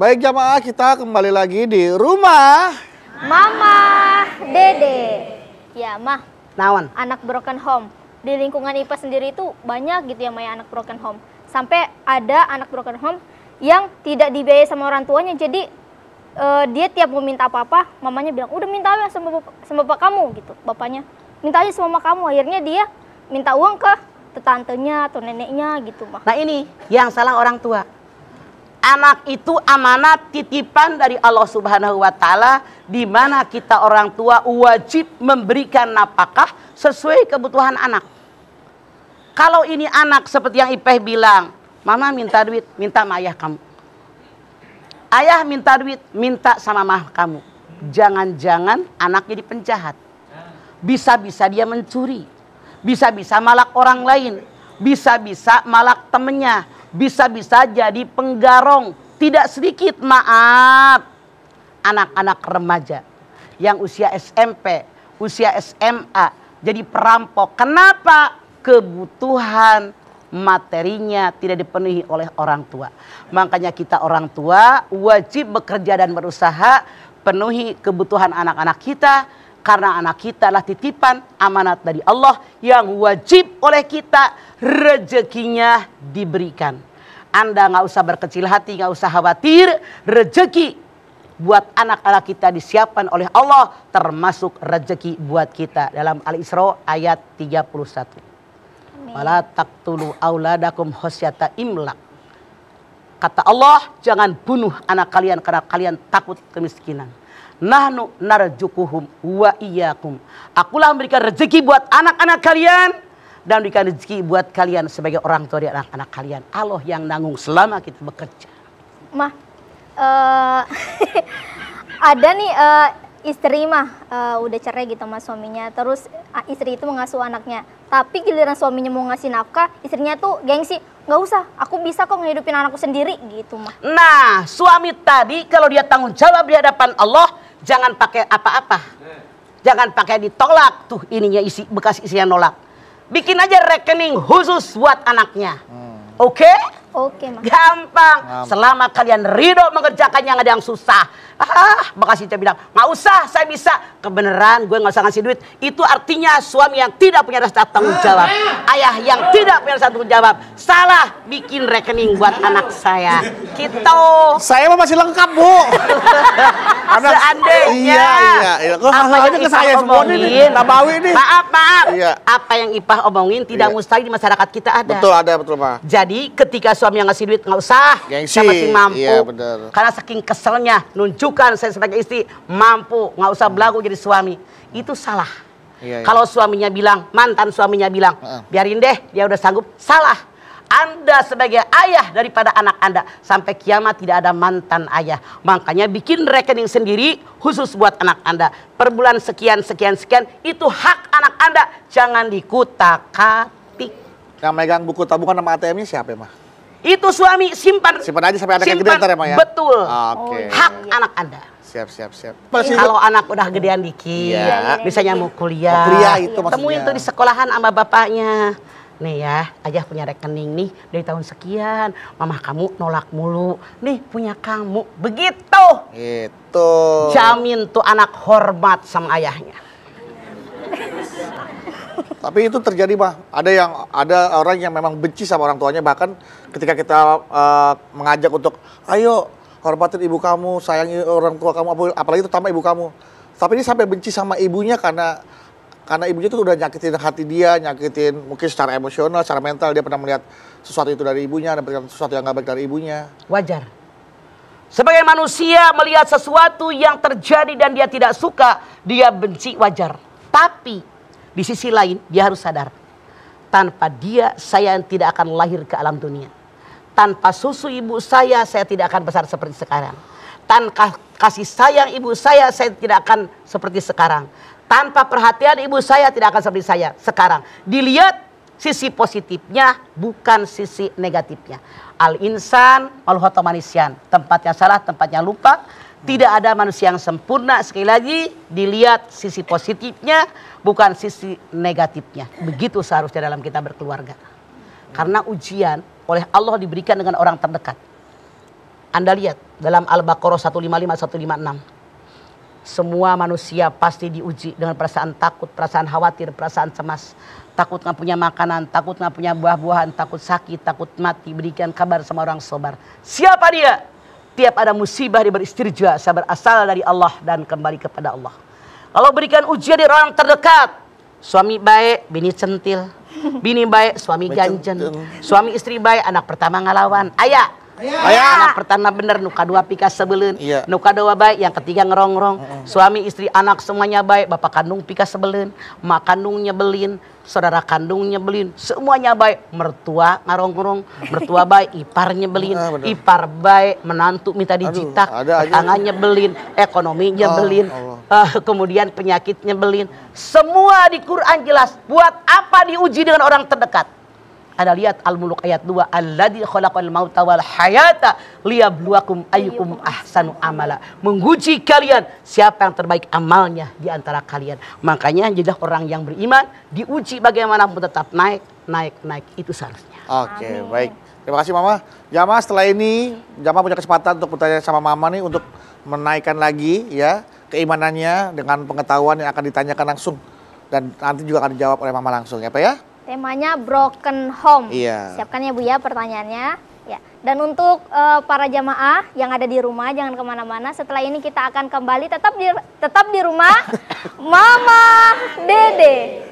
Baik jamaah, kita kembali lagi di rumah Mama Dede. Ya, Mah. Naon? Anak broken home. Di lingkungan IPA sendiri itu banyak gitu ya, Maya, anak broken home. Sampai ada anak broken home yang tidak dibiayai sama orang tuanya. Jadi dia tiap mau minta apa-apa, mamanya bilang, udah minta aja sama bapak kamu gitu. Bapaknya, minta aja sama mama kamu. Akhirnya dia minta uang ke tantenya atau neneknya gitu, Mah. Nah ini yang salah orang tua. Anak itu amanat titipan dari Allah Subhanahu wa Ta'ala, di mana kita orang tua wajib memberikan nafkah sesuai kebutuhan anak. Kalau ini anak seperti yang Ipeh bilang, mama minta duit, minta sama ayah kamu. Ayah minta duit, minta sama mama kamu. Jangan-jangan anak jadi penjahat. Bisa-bisa dia mencuri. Bisa-bisa malak orang lain. Bisa-bisa malak temennya. Bisa-bisa jadi penggarong. Tidak sedikit, maaf, anak-anak remaja yang usia SMP, usia SMA jadi perampok. Kenapa? Kebutuhan materinya tidak dipenuhi oleh orang tua. Makanya kita orang tua wajib bekerja dan berusaha penuhi kebutuhan anak-anak kita, karena anak kita adalah titipan amanat dari Allah yang wajib oleh kita rezekinya diberikan. Anda nggak usah berkecil hati, nggak usah khawatir, rezeki buat anak-anak kita disiapkan oleh Allah, termasuk rezeki buat kita dalam Al-Isra ayat 31. Wala taqtulu auladakum khasyata imlaq. Kata Allah, jangan bunuh anak kalian karena kalian takut kemiskinan. Nahnu narjukuhum wa iyyakum. Akulah memberikan rezeki buat anak-anak kalian dan berikan rezeki buat kalian sebagai orang tua dari anak-anak kalian. Allah yang nanggung selama kita bekerja. Mah, ada nih istri mah udah cerai gitu sama suaminya. Terus istri itu mengasuh anaknya. Tapi giliran suaminya mau ngasih nafkah, istrinya tuh gengsi. Nggak usah, aku bisa kok ngehidupin anakku sendiri gitu, Mah. Nah, suami tadi kalau dia tanggung jawab di hadapan Allah, jangan pakai apa-apa. Jangan pakai ditolak tuh ininya isi bekas isinya nolak. Bikin aja rekening khusus buat anaknya. Oke? Oke, Mah. Gampang. Selama kalian ridho mengerjakan yang ada yang susah. Bekas istri bilang, nggak usah, saya bisa. Kebenaran, gue nggak usah ngasih duit. Itu artinya suami yang tidak punya rasa tanggung jawab. Ayah yang tidak punya rasa tanggung jawab. Salah bikin rekening buat anak saya. Gitu. saya mah masih lengkap, Bu. Seandainya iya. Kok hal-halnya ke saya semua nih, Nabawi nih. Maaf. Iya. Apa yang Ipah omongin tidak mustahil di masyarakat kita ada. Betul, Pak. Jadi ketika suami yang ngasih duit, nggak usah, Gengsi. saya masih mampu. Iya, benar. Karena saking keselnya nunjukkan saya sebagai istri mampu, nggak usah belagu jadi suami. Itu salah. Iya. Kalau suaminya bilang, mantan suaminya bilang, biarin deh, dia udah sanggup, salah. Anda sebagai ayah daripada anak Anda, sampai kiamat tidak ada mantan ayah. Makanya bikin rekening sendiri khusus buat anak Anda. Per bulan sekian, itu hak anak Anda. Jangan dikutak-katik. Yang megang buku tabungan sama ATM-nya siapa, Mah? Itu suami, simpan aja sampai anaknya gede ntar ya, Mah ya? Betul. Oke. Hak anak Anda. Siap. Kalau anak udah gedean dikit, misalnya mau kuliah, itu maksudnya. temuin tuh di sekolahan sama bapaknya. Nih ya, ayah punya rekening nih dari tahun sekian, mamah kamu nolak mulu, nih punya kamu, begitu. Itu. Jamin tuh anak hormat sama ayahnya. Tapi itu terjadi, Mah. Ada orang yang memang benci sama orang tuanya, bahkan ketika kita mengajak untuk ayo hormatin ibu kamu, sayangi orang tua kamu, apalagi terutama ibu kamu. Tapi ini sampai benci sama ibunya karena ibunya tuh udah nyakitin hati dia, nyakitin mungkin secara emosional, secara mental. Dia pernah melihat sesuatu itu dari ibunya, dapatkan sesuatu yang gak baik dari ibunya. Wajar. Sebagai manusia melihat sesuatu yang terjadi dan dia tidak suka, dia benci, wajar. Tapi di sisi lain dia harus sadar, tanpa dia saya tidak akan lahir ke alam dunia. Tanpa susu ibu saya tidak akan besar seperti sekarang. Tanpa kasih sayang ibu saya tidak akan seperti sekarang. Tanpa perhatian ibu saya tidak akan seperti saya sekarang. Dilihat sisi positifnya, bukan sisi negatifnya. Al-insan wal-khata manisyan. Tempatnya salah, tempatnya lupa. Tidak ada manusia yang sempurna. Sekali lagi, dilihat sisi positifnya, bukan sisi negatifnya. Begitu seharusnya dalam kita berkeluarga. Karena ujian oleh Allah diberikan dengan orang terdekat. Anda lihat dalam Al-Baqarah 155 156. Semua manusia pasti diuji dengan perasaan takut, perasaan khawatir, perasaan cemas. Takut nggak punya makanan, takut nggak punya buah-buahan, takut sakit, takut mati. Berikan kabar sama orang sabar. Siapa dia? Tiap ada musibah dia beristirja, sabar asal dari Allah dan kembali kepada Allah. Kalau berikan ujian dari orang terdekat, suami baik, bini centil. Bini baik, suami ganjen. Suami istri baik, anak pertama ngalawan. Ayah. Anak pertama bener, nuka dua pika sebelun, nuka dua baik, yang ketiga ngerongrong. Suami istri anak semuanya baik, bapak kandung pika sebelun, mak kandung nyebelin, saudara kandung nyebelin, semuanya baik. Mertua ngerongrong, mertua baik, ipar nyebelin, ipar baik, menantu minta dijitak, tangan nyebelin, ekonomi nyebelin, kemudian penyakit nyebelin. Semua di Quran jelas. Buat apa diuji dengan orang terdekat? Ada lihat Al-Muluk ayat 2, alladzi khalaqal mauta wal hayata liyabluwakum ayyukum ahsanu amala. Menguji kalian siapa yang terbaik amalnya di antara kalian. Makanya jadi orang yang beriman diuji bagaimanapun tetap naik. Itu seharusnya. Oke, baik. Terima kasih Mama. Jamaah setelah ini Jamaah punya kesempatan untuk bertanya sama Mama nih untuk menaikkan lagi ya keimanannya dengan pengetahuan yang akan ditanyakan langsung dan nanti juga akan dijawab oleh Mama langsung ya Pak ya. Temanya broken home. Iya. Siapkan ya Bu ya pertanyaannya. Ya. Dan untuk para jamaah yang ada di rumah jangan kemana-mana. Setelah ini kita akan kembali tetap di rumah. Mama Dede.